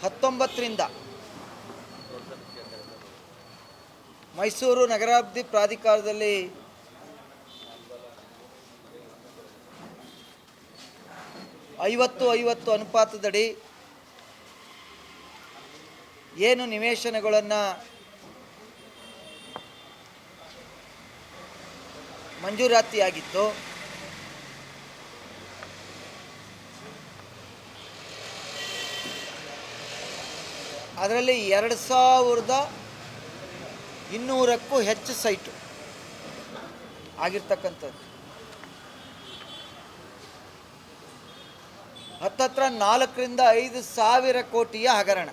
19ರಿಂದ ಮೈಸೂರು ನಗರಾಭಿವೃದ್ಧಿ ಪ್ರಾಧಿಕಾರದಲ್ಲಿ 50-50 ಅನುಪಾತದಡಿ ಏನು ನಿವೇಶನಗಳನ್ನು ಮಂಜೂರಾತಿಯಾಗಿತ್ತು ಅದರಲ್ಲಿ 2200ಕ್ಕೂ ಹೆಚ್ಚು ಸೈಟು ಆಗಿರ್ತಕ್ಕಂಥದ್ದು. ಹತ್ತತ್ರ 4ರಿಂದ 5 ಸಾವಿರ ಕೋಟಿಯ ಹಗರಣ.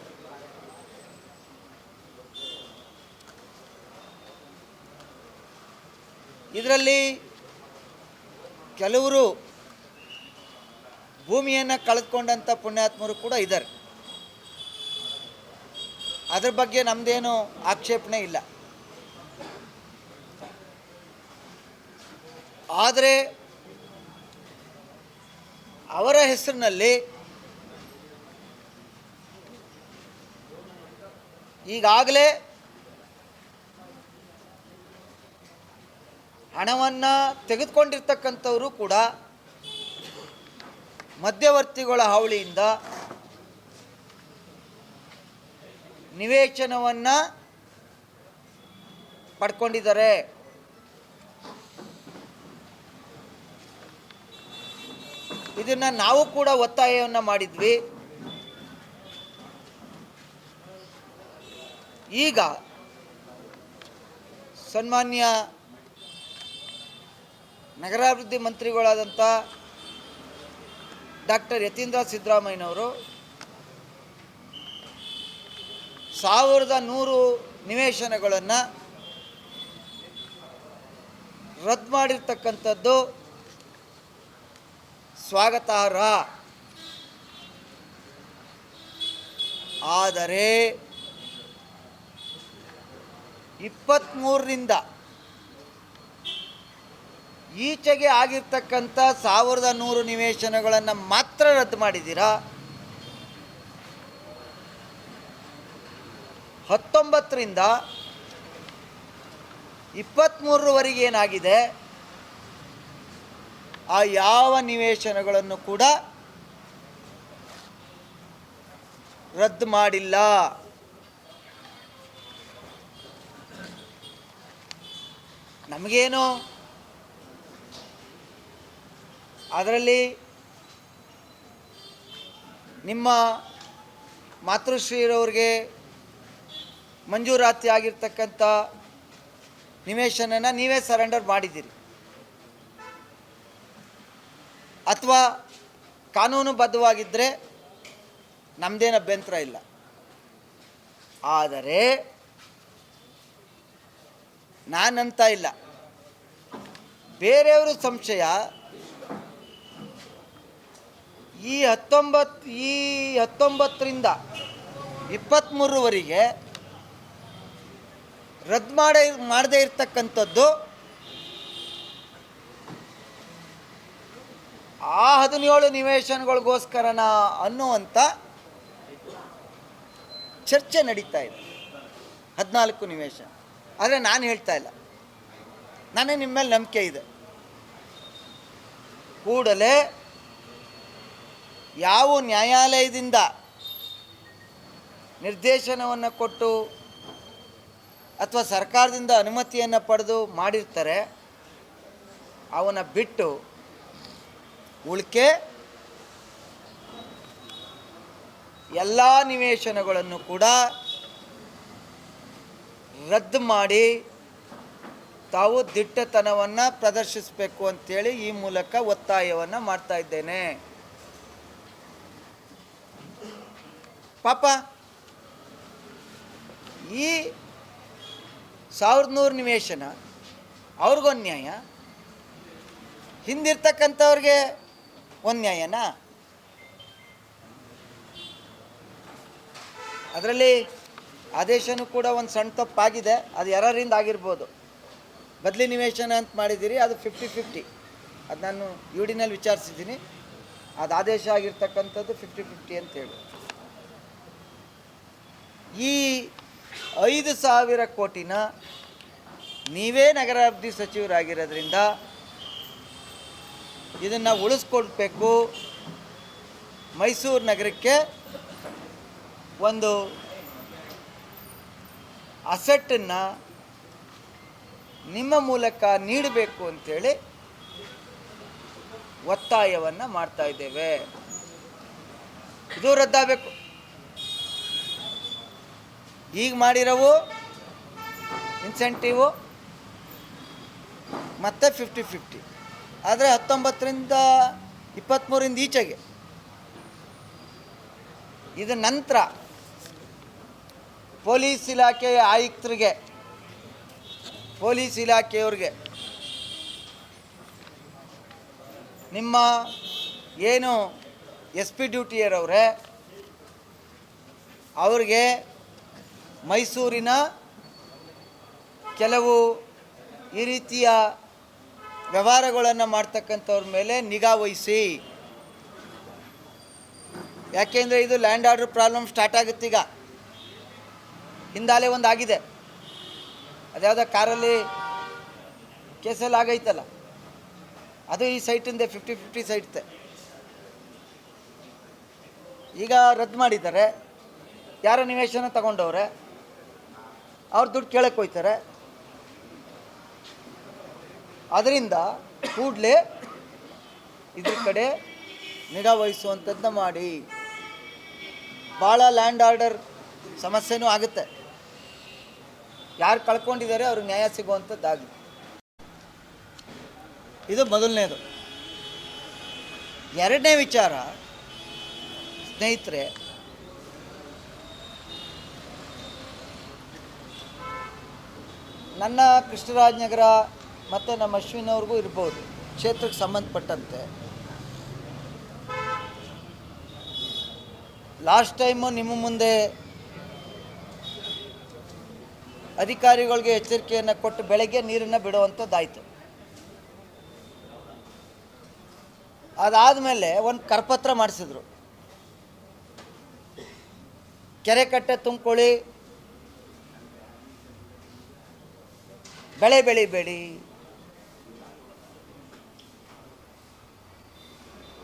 ಇದರಲ್ಲಿ ಕೆಲವರು ಭೂಮಿಯನ್ನು ಕಳೆದುಕೊಂಡಂಥ ಪುಣ್ಯಾತ್ಮರು ಕೂಡ ಇದ್ದಾರೆ. ಅದರ ಬಗ್ಗೆ ನಮ್ಮದೇನು ಆಕ್ಷೇಪಣೆ ಇಲ್ಲ. ಆದರೆ ಅವರ ಹೆಸರಿನಲ್ಲಿ ಈಗಾಗಲೇ ಹಣವನ್ನು ತೆಗೆದುಕೊಂಡಿರ್ತಕ್ಕಂಥವರು ಕೂಡ ಮಧ್ಯವರ್ತಿಗಳ ಹಾವಳಿಯಿಂದ ನಿವೇಶನವನ್ನು ಪಡ್ಕೊಂಡಿದ್ದಾರೆ. ಇದನ್ನು ನಾವು ಕೂಡ ಒತ್ತಾಯವನ್ನು ಮಾಡಿದ್ವಿ. ಈಗ ಸನ್ಮಾನ್ಯ ನಗರಾಭಿವೃದ್ಧಿ ಮಂತ್ರಿಗಳಾದಂಥ ಡಾಕ್ಟರ್ ಯತೀಂದ್ರ ಸಿದ್ದರಾಮಯ್ಯನವರು 1100 ನಿವೇಶನಗಳನ್ನು ರದ್ದು ಮಾಡಿರ್ತಕ್ಕಂಥದ್ದು ಸ್ವಾಗತಾರ್ಹ. ಆದರೆ 23ರಿಂದ ಈಚೆಗೆ ಆಗಿರ್ತಕ್ಕಂಥ 1100 ನಿವೇಶನಗಳನ್ನು ಮಾತ್ರ ರದ್ದು ಮಾಡಿದ್ದೀರಾ. 19ರಿಂದ 23ರವರೆಗೆ ಏನಾಗಿದೆ ಆ ಯಾವ ನಿವೇಶನಗಳನ್ನು ಕೂಡ ರದ್ದು ಮಾಡಿಲ್ಲ. ನಮಗೇನು ಅದರಲ್ಲಿ ನಿಮ್ಮ ಮಾತೃಶ್ರೀರವ್ರಿಗೆ ಮಂಜೂರಾತಿ ಆಗಿರ್ತಕ್ಕಂಥ ನಿವೇಶನನ ನೀವೇ ಸರೆಂಡರ್ ಮಾಡಿದ್ದೀರಿ ಅಥವಾ ಕಾನೂನುಬದ್ಧವಾಗಿದ್ದರೆ ನಮ್ಮದೇನು ಅಭ್ಯಂತರ ಇಲ್ಲ. ಆದರೆ ನಾನಂತ ಇಲ್ಲ, ಬೇರೆಯವರು ಸಂಶಯ ಈ 19ರಿಂದ 23ರವರೆಗೆ ರದ್ದು ಮಾಡದೇ ಇರ್ತಕ್ಕಂಥದ್ದು ಆ 17 ನಿವೇಶನಗಳಿಗೋಸ್ಕರನ ಅನ್ನುವಂಥ ಚರ್ಚೆ ನಡೀತಾ ಇದೆ. 14 ನಿವೇಶನ. ಆದರೆ ನಾನು ಹೇಳ್ತಾ ಇಲ್ಲ, ನನಗೆ ನಿಮ್ಮ ಮೇಲೆ ನಂಬಿಕೆ ಇದೆ. ಕೂಡಲೇ ಯಾವ ನ್ಯಾಯಾಲಯದಿಂದ ನಿರ್ದೇಶನವನ್ನು ಕೊಟ್ಟು ಅಥವಾ ಸರ್ಕಾರದಿಂದ ಅನುಮತಿಯನ್ನು ಪಡೆದು ಮಾಡಿರ್ತಾರೆ ಅವನ್ನ ಬಿಟ್ಟು ಉಳಿಕೆ ಎಲ್ಲ ನಿವೇಶನಗಳನ್ನು ಕೂಡ ರದ್ದು ಮಾಡಿ ತಾವು ದಿಟ್ಟತನವನ್ನು ಪ್ರದರ್ಶಿಸಬೇಕು ಅಂತೇಳಿ ಈ ಮೂಲಕ ಒತ್ತಾಯವನ್ನು ಮಾಡ್ತಾ ಇದ್ದೇನೆ. ಪಾಪ ಈ 1100 ನಿವೇಶನ ಅವ್ರಿಗೊಂದು ನ್ಯಾಯ, ಹಿಂದಿರ್ತಕ್ಕಂಥವ್ರಿಗೆ ಒಂದು ನ್ಯಾಯನಾ? ಅದರಲ್ಲಿ ಆದೇಶನೂ ಕೂಡ ಒಂದು ಸಣ್ಣ ತಪ್ಪಾಗಿದೆ, ಅದು ಎರರಿಂದ ಆಗಿರ್ಬೋದು. ಬದಲಿ ನಿವೇಶನ ಅಂತ ಮಾಡಿದ್ದೀರಿ, ಅದು 50-50. ಅದು ನಾನು ಯುಡಿನಲ್ಲಿ ವಿಚಾರಿಸಿದ್ದೀನಿ, ಅದು ಆದೇಶ ಆಗಿರ್ತಕ್ಕಂಥದ್ದು 50-50 ಅಂತೇಳಿ. ಈ 5,000 ಕೋಟಿನ ನೀವೇ ನಗರಾಭಿವೃದ್ಧಿ ಸಚಿವರಾಗಿರೋದ್ರಿಂದ ಇದನ್ನು ಉಳಿಸ್ಕೊಡ್ಬೇಕು. ಮೈಸೂರು ನಗರಕ್ಕೆ ಒಂದು ಅಸೆಟ್ಟನ್ನು ನಿಮ್ಮ ಮೂಲಕ ನೀಡಬೇಕು ಅಂತೇಳಿ ಒತ್ತಾಯವನ್ನು ಮಾಡ್ತಾ ಇದ್ದೇವೆ. ಇದು ರದ್ದಾಗಬೇಕು. ಈಗ ಮಾಡಿರೋವು ಇನ್ಸೆಂಟಿವು ಮತ್ತು 50-50. ಆದರೆ 19ರಿಂದ 23ರಿಂದ ಈಚೆಗೆ ಇದು ನಂತರ ಪೊಲೀಸ್ ಇಲಾಖೆಯ ಆಯುಕ್ತರಿಗೆ, ಪೊಲೀಸ್ ಇಲಾಖೆಯವ್ರಿಗೆ ನಿಮ್ಮ ಏನು SP ಡ್ಯೂಟಿ ಇರೋವ್ರೆ ಅವ್ರಿಗೆ ಮೈಸೂರಿನ ಕೆಲವು ಈ ರೀತಿಯ ವ್ಯವಹಾರಗಳನ್ನು ಮಾಡ್ತಕ್ಕಂಥವ್ರ ಮೇಲೆ ನಿಗಾ ವಹಿಸಿ. ಯಾಕೆಂದರೆ ಇದು ಲ್ಯಾಂಡ್ ಆರ್ಡರ್ ಪ್ರಾಬ್ಲಮ್ ಸ್ಟಾರ್ಟ್ ಆಗುತ್ತೀಗ. ಹಿಂದಾಲೆ ಒಂದು ಆಗಿದೆ, ಅದ್ಯಾವುದೋ ಕಾರಲ್ಲಿ ಕೇಸಲ್ಲಿ ಆಗೈತಲ್ಲ, ಅದು ಈ ಸೈಟಿಂದೆ 50-50 ಸೈಟ್ತೆ ಈಗ ರದ್ದು ಮಾಡಿದ್ದಾರೆ. ಯಾರೋ ನಿವೇಶನ ತಗೊಂಡವ್ರೆ, ಅವ್ರು ದುಡ್ಡು ಕೇಳಕ್ಕೆ ಹೋಯ್ತಾರೆ. ಅದರಿಂದ ಕೂಡಲೇ ಇದ್ರ ಕಡೆ ನಿಗಾ ವಹಿಸುವಂಥದ್ದನ್ನ ಮಾಡಿ. ಭಾಳ ಲ್ಯಾಂಡ್ ಆರ್ಡರ್ ಸಮಸ್ಯೆನೂ ಆಗುತ್ತೆ. ಯಾರು ಕಳ್ಕೊಂಡಿದ್ದಾರೆ ಅವ್ರಿಗೆ ನ್ಯಾಯ ಸಿಗುವಂಥದ್ದಾಗಲಿ. ಇದು ಮೊದಲನೇದು. ಎರಡನೇ ವಿಚಾರ ಸ್ನೇಹಿತರೆ, ನನ್ನ ಕೃಷ್ಣರಾಜನಗರ ಮತ್ತು ನಮ್ಮ ಅಶ್ವಿನವ್ರಿಗೂ ಇರ್ಬೋದು ಕ್ಷೇತ್ರಕ್ಕೆ ಸಂಬಂಧಪಟ್ಟಂತೆ. ಲಾಸ್ಟ್ ಟೈಮು ನಿಮ್ಮ ಮುಂದೆ ಅಧಿಕಾರಿಗಳಿಗೆ ಎಚ್ಚರಿಕೆಯನ್ನು ಕೊಟ್ಟು ಬೆಳಗ್ಗೆ ನೀರನ್ನು ಬಿಡುವಂಥದ್ದಾಯಿತು. ಅದಾದಮೇಲೆ ಒಂದು ಕರಪತ್ರ ಮಾಡಿಸಿದ್ರು, ಕೆರೆ ಕಟ್ಟೆ ತುಂಬ್ಕೊಳ್ಳಿ, ಬೆಳೆ ಬೆಳಿಬೇಡಿ.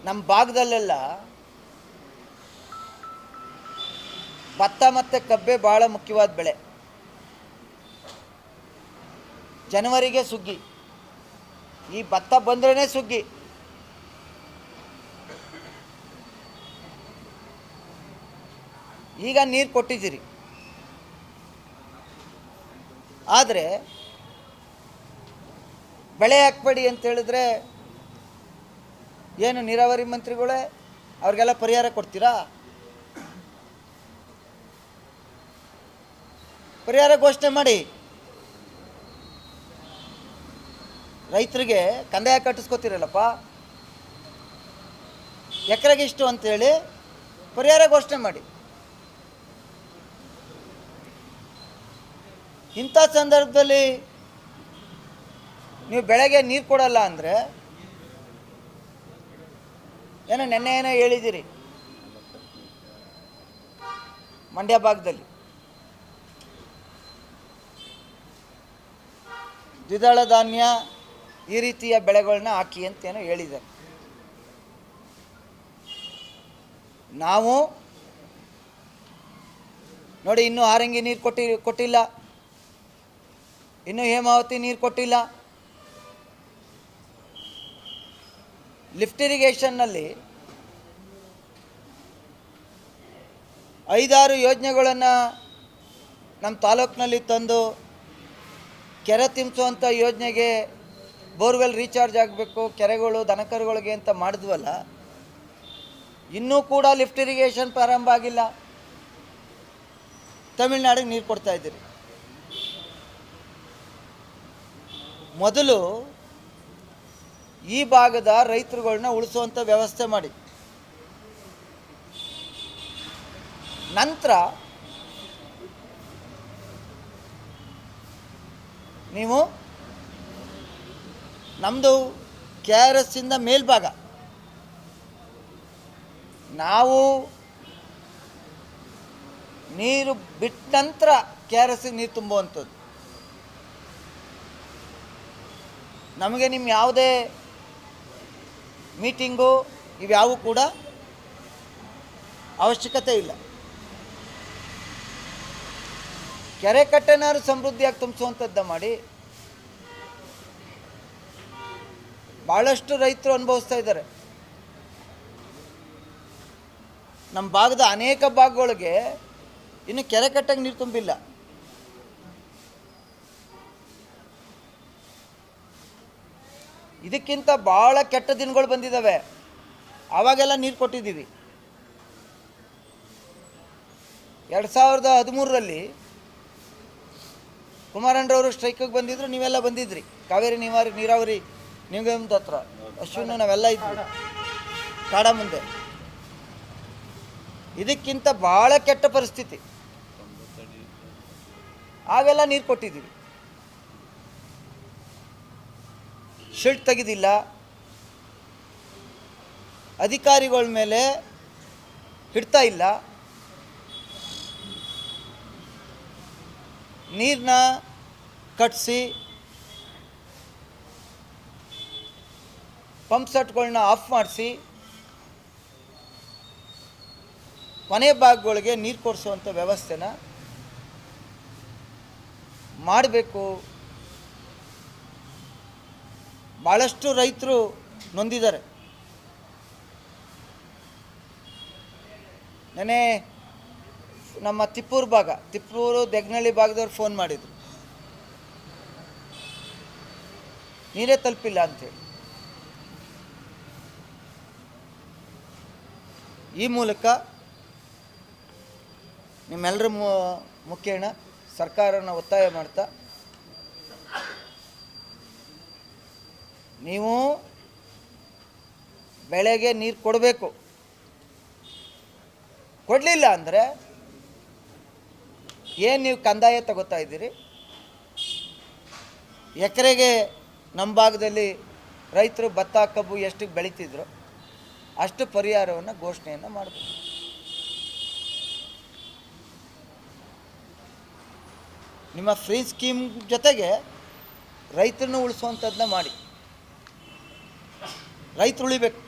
ನಮ್ಮ ಭಾಗದಲ್ಲೆಲ್ಲ ಭತ್ತ ಮತ್ತು ಕಬ್ಬೆ ಭಾಳ ಮುಖ್ಯವಾದ ಬೆಳೆ. ಜನವರಿಗೆ ಸುಗ್ಗಿ, ಈ ಭತ್ತ ಬಂದ್ರೇ ಸುಗ್ಗಿ. ಈಗ ನೀರು ಕೊಟ್ಟಿದ್ದೀರಿ, ಆದರೆ ಬೆಳೆ ಹಾಕ್ಬೇಡಿ ಅಂತ ಹೇಳಿದ್ರೆ ಏನು ನೀರಾವರಿ ಮಂತ್ರಿಗಳೇ ಅವ್ರಿಗೆಲ್ಲ ಪರಿಹಾರ ಕೊಡ್ತೀರಾ? ಪರಿಹಾರ ಘೋಷಣೆ ಮಾಡಿ. ರೈತರಿಗೆ ಕಂದಾಯ ಕಟ್ಟಿಸ್ಕೊತೀರಲ್ಲಪ್ಪ, ಎಕರೆಗೆ ಇಷ್ಟು ಅಂತೇಳಿ ಪರಿಹಾರ ಘೋಷಣೆ ಮಾಡಿ. ಇಂಥ ಸಂದರ್ಭದಲ್ಲಿ ನೀವು ಬೆಳೆಗೆ ನೀರು ಕೊಡಲ್ಲ ಅಂದರೆ ನೆನ್ನೆ ಏನೋ ಹೇಳಿದ್ದೀರಿ ಮಂಡ್ಯ ಭಾಗದಲ್ಲಿ ದ್ವಿದಳ ಧಾನ್ಯ ಈ ರೀತಿಯ ಬೆಳೆಗಳನ್ನ ಹಾಕಿ ಅಂತೇನೋ ಹೇಳಿದ್ದಾರೆ. ನಾವು ನೋಡಿ, ಇನ್ನೂ ಹಾರಂಗಿ ನೀರು ಕೊಟ್ಟಿಲ್ಲ, ಇನ್ನೂ ಹೇಮಾವತಿ ನೀರು ಕೊಟ್ಟಿಲ್ಲ. ಲಿಫ್ಟ್ ಇರಿಗೇಷನ್ನಲ್ಲಿ 5-6 ಯೋಜನೆಗಳನ್ನು ನಮ್ಮ ತಾಲೂಕಿನಲ್ಲಿ ತಂದು ಕೆರೆ ತುಂಬಿಸುವಂಥ ಯೋಜನೆಗೆ ಬೋರ್ವೆಲ್ ರೀಚಾರ್ಜ್ ಆಗಬೇಕು, ಕೆರೆಗಳು ದನಕರುಗಳಿಗೆ ಅಂತ ಮಾಡಿದ್ವಲ್ಲ, ಇನ್ನೂ ಕೂಡ ಲಿಫ್ಟ್ ಇರಿಗೇಷನ್ ಪ್ರಾರಂಭ ಆಗಿಲ್ಲ. ತಮಿಳ್ನಾಡಿಗೆ ನೀರು ಕೊಡ್ತಾ ಇದ್ದೀರಿ. ಮೊದಲು ಈ ಭಾಗದ ರೈತರುಗಳನ್ನ ಉಳಿಸುವಂಥ ವ್ಯವಸ್ಥೆ ಮಾಡಿ, ನಂತರ ನೀವು ನಮ್ಮದು KRS ಇಂದ ಮೇಲ್ಭಾಗ ನಾವು ನೀರು ಬಿಟ್ಟ ನಂತರ KRS ನೀರು ತುಂಬುವಂಥದ್ದು. ನಮಗೆ ನಿಮ್ಮ ಯಾವುದೇ ಮೀಟಿಂಗು ಇವ್ಯಾವು ಕೂಡ ಅವಶ್ಯಕತೆ ಇಲ್ಲ. ಕೆರೆ ಕಟ್ಟೆನಾರು ಸಮೃದ್ಧಿಯಾಗಿ ತುಂಬಿಸುವಂಥದ್ದು ಮಾಡಿ. ಭಾಳಷ್ಟು ರೈತರು ಅನುಭವಿಸ್ತಾ ಇದ್ದಾರೆ. ನಮ್ಮ ಭಾಗದ ಅನೇಕ ಭಾಗಗಳಿಗೆ ಇನ್ನು ಕೆರೆ ಕಟ್ಟೆಗೆ ನೀರು ತುಂಬಿಲ್ಲ. ಇದಕ್ಕಿಂತ ಭಾಳ ಕೆಟ್ಟ ದಿನಗಳು ಬಂದಿದ್ದಾವೆ. ಆವಾಗೆಲ್ಲ ನೀರು ಕೊಟ್ಟಿದ್ದೀವಿ. 2013ರಲ್ಲಿ ಕುಮಾರಣ್ಣರವರು ಸ್ಟ್ರೈಕಿಗೆ ಬಂದಿದ್ರು, ನೀವೆಲ್ಲ ಬಂದಿದ್ರಿ. ಕಾವೇರಿ ನೀರಾವರಿ ನಿಗಮದ ಹತ್ರ ಅಶ್ವಿನು ನಾವೆಲ್ಲ ಇದ್ವಿ ಕಾಡ ಮುಂದೆ. ಇದಕ್ಕಿಂತ ಭಾಳ ಕೆಟ್ಟ ಪರಿಸ್ಥಿತಿ. ಆಗೆಲ್ಲ ನೀರು ಕೊಟ್ಟಿದ್ದೀವಿ. ಶಿಲ್ಟ್ ತೆಗೆದಿಲ್ಲ. ಅಧಿಕಾರಿಗಳ ಮೇಲೆ ಹಿಡ್ತಾ ಇಲ್ಲ. ನೀರನ್ನ ಕಟ್ಟಿಸಿ ಪಂಪ್ ಸೆಟ್ಗಳನ್ನ ಆಫ್ ಮಾಡಿಸಿ ಕೊನೆ ಭಾಗಗಳಿಗೆ ನೀರು ಕೊಡಿಸುವಂಥ ವ್ಯವಸ್ಥೆನ ಮಾಡಬೇಕು. ಭಾಳಷ್ಟು ರೈತರು ನೊಂದಿದ್ದಾರೆ. ನೆನೆ ನಮ್ಮ ತಿಪ್ಪೂರು ದೆಗ್ನಳ್ಳಿ ಭಾಗದವ್ರು ಫೋನ್ ಮಾಡಿದರು, ನೀರೇ ತಲುಪಿಲ್ಲ ಅಂಥೇಳಿ. ಈ ಮೂಲಕ ನಿಮ್ಮೆಲ್ಲರ ಮುಖೇನ ಸರ್ಕಾರನ ಒತ್ತಾಯ ಮಾಡ್ತಾ, ನೀವು ಬೆಳೆಗೆ ನೀರು ಕೊಡಬೇಕು. ಕೊಡಲಿಲ್ಲ ಅಂದರೆ ಏನು ನೀವು ಕಂದಾಯ ತಗೋತಾ ಇದ್ದೀರಿ, ಎಕರೆಗೆ ನಮ್ಮ ಭಾಗದಲ್ಲಿ ರೈತರು ಭತ್ತ ಕಬ್ಬು ಎಷ್ಟಕ್ಕೆ ಬೆಳೀತಿದ್ರು ಅಷ್ಟು ಪರಿಹಾರವನ್ನು ಘೋಷಣೆಯನ್ನು ಮಾಡಬೇಕು. ನಿಮ್ಮ ಫ್ರೀ ಸ್ಕೀಮ್ ಜೊತೆಗೆ ರೈತರನ್ನು ಉಳಿಸುವಂಥದ್ದನ್ನ ಮಾಡಿ. ರೈತರು ಉಳಿಬೇಕು.